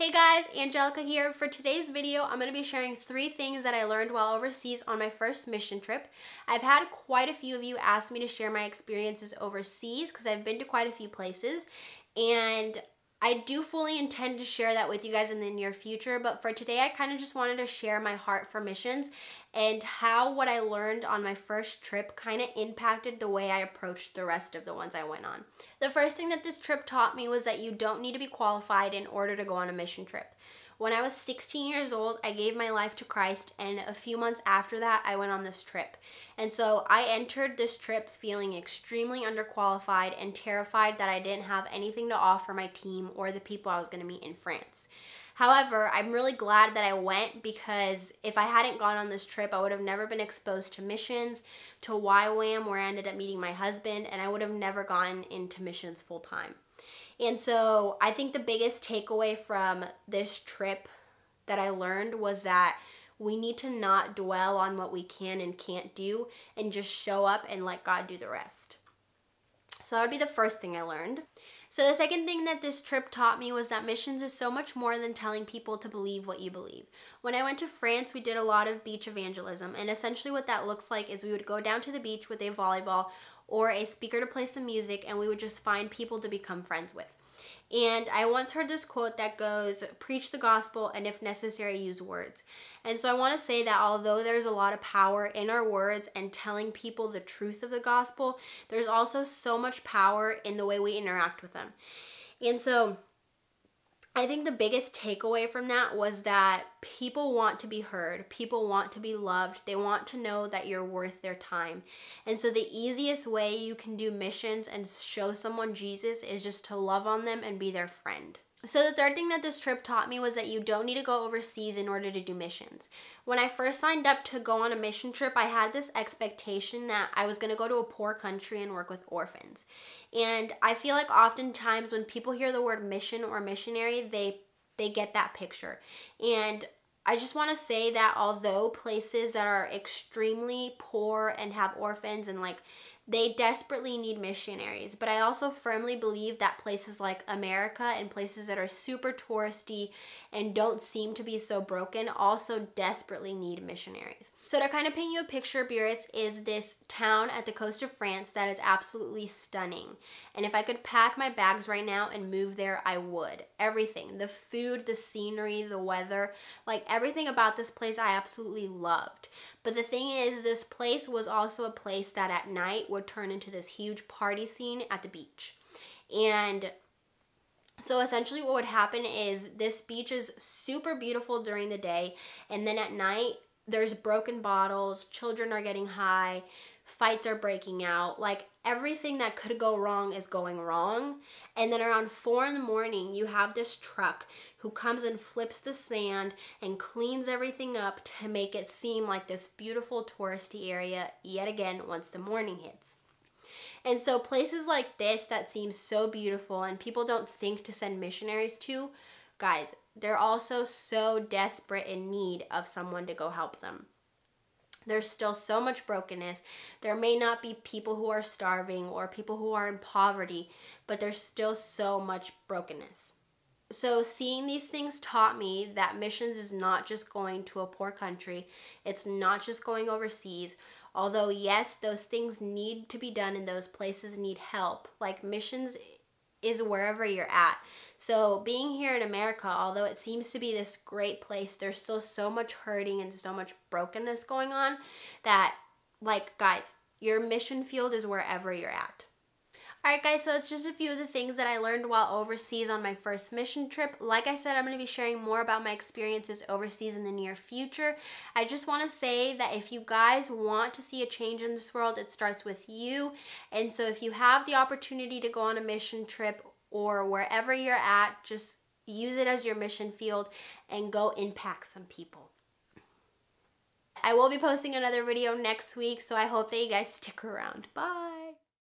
Hey guys, Angelica here. For today's video, I'm going to be sharing 3 things that I learned while overseas on my first mission trip. I've had quite a few of you ask me to share my experiences overseas because I've been to quite a few places, and I do fully intend to share that with you guys in the near future, but for today I kind of just wanted to share my heart for missions and how what I learned on my first trip kind of impacted the way I approached the rest of the ones I went on. The first thing that this trip taught me was that you don't need to be qualified in order to go on a mission trip. When I was 16 years old, I gave my life to Christ, and a few months after that, I went on this trip. And so I entered this trip feeling extremely underqualified and terrified that I didn't have anything to offer my team or the people I was going to meet in France. However, I'm really glad that I went, because if I hadn't gone on this trip, I would have never been exposed to missions, to YWAM, where I ended up meeting my husband, and I would have never gone into missions full time. And so I think the biggest takeaway from this trip that I learned was that we need to not dwell on what we can and can't do and just show up and let God do the rest. So that would be the first thing I learned. So the second thing that this trip taught me was that missions is so much more than telling people to believe what you believe. When I went to France, we did a lot of beach evangelism, and essentially what that looks like is we would go down to the beach with a volleyball or a speaker to play some music, and we would just find people to become friends with. And I once heard this quote that goes, "Preach the gospel, and if necessary, use words." And so I want to say that although there's a lot of power in our words and telling people the truth of the gospel, there's also so much power in the way we interact with them. And so I think the biggest takeaway from that was that people want to be heard. People want to be loved. They want to know that you're worth their time. And so the easiest way you can do missions and show someone Jesus is just to love on them and be their friend. So the third thing that this trip taught me was that you don't need to go overseas in order to do missions. When I first signed up to go on a mission trip, I had this expectation that I was going to go to a poor country and work with orphans. And I feel like oftentimes when people hear the word mission or missionary, they get that picture. And I just want to say that although places that are extremely poor and have orphans and they desperately need missionaries, but I also firmly believe that places like America and places that are super touristy and don't seem to be so broken also desperately need missionaries. So to kind of paint you a picture, Biarritz is this town at the coast of France that is absolutely stunning. And if I could pack my bags right now and move there, I would. Everything, the food, the scenery, the weather, everything about this place I absolutely loved. But the thing is, this place was also a place that at night would turn into this huge party scene at the beach. And so essentially what would happen is this beach is super beautiful during the day, and then at night there's broken bottles, children are getting high, fights are breaking out, everything that could go wrong is going wrong. And then around 4 in the morning, you have this truck who comes and flips the sand and cleans everything up to make it seem like this beautiful touristy area yet again once the morning hits. And so places like this that seem so beautiful and people don't think to send missionaries to, guys, they're also so desperate in need of someone to go help them. There's still so much brokenness. There may not be people who are starving or people who are in poverty, but there's still so much brokenness. So seeing these things taught me that missions is not just going to a poor country. It's not just going overseas. Although, yes, those things need to be done and those places need help. Missions is wherever you're at. So being here in America, although it seems to be this great place, there's still so much hurting and so much brokenness going on that, guys, your mission field is wherever you're at. Alright guys, so it's just a few of the things that I learned while overseas on my first mission trip. Like I said, I'm going to be sharing more about my experiences overseas in the near future. I just want to say that if you guys want to see a change in this world, it starts with you. And so if you have the opportunity to go on a mission trip or wherever you're at, just use it as your mission field and go impact some people. I will be posting another video next week, so I hope that you guys stick around. Bye!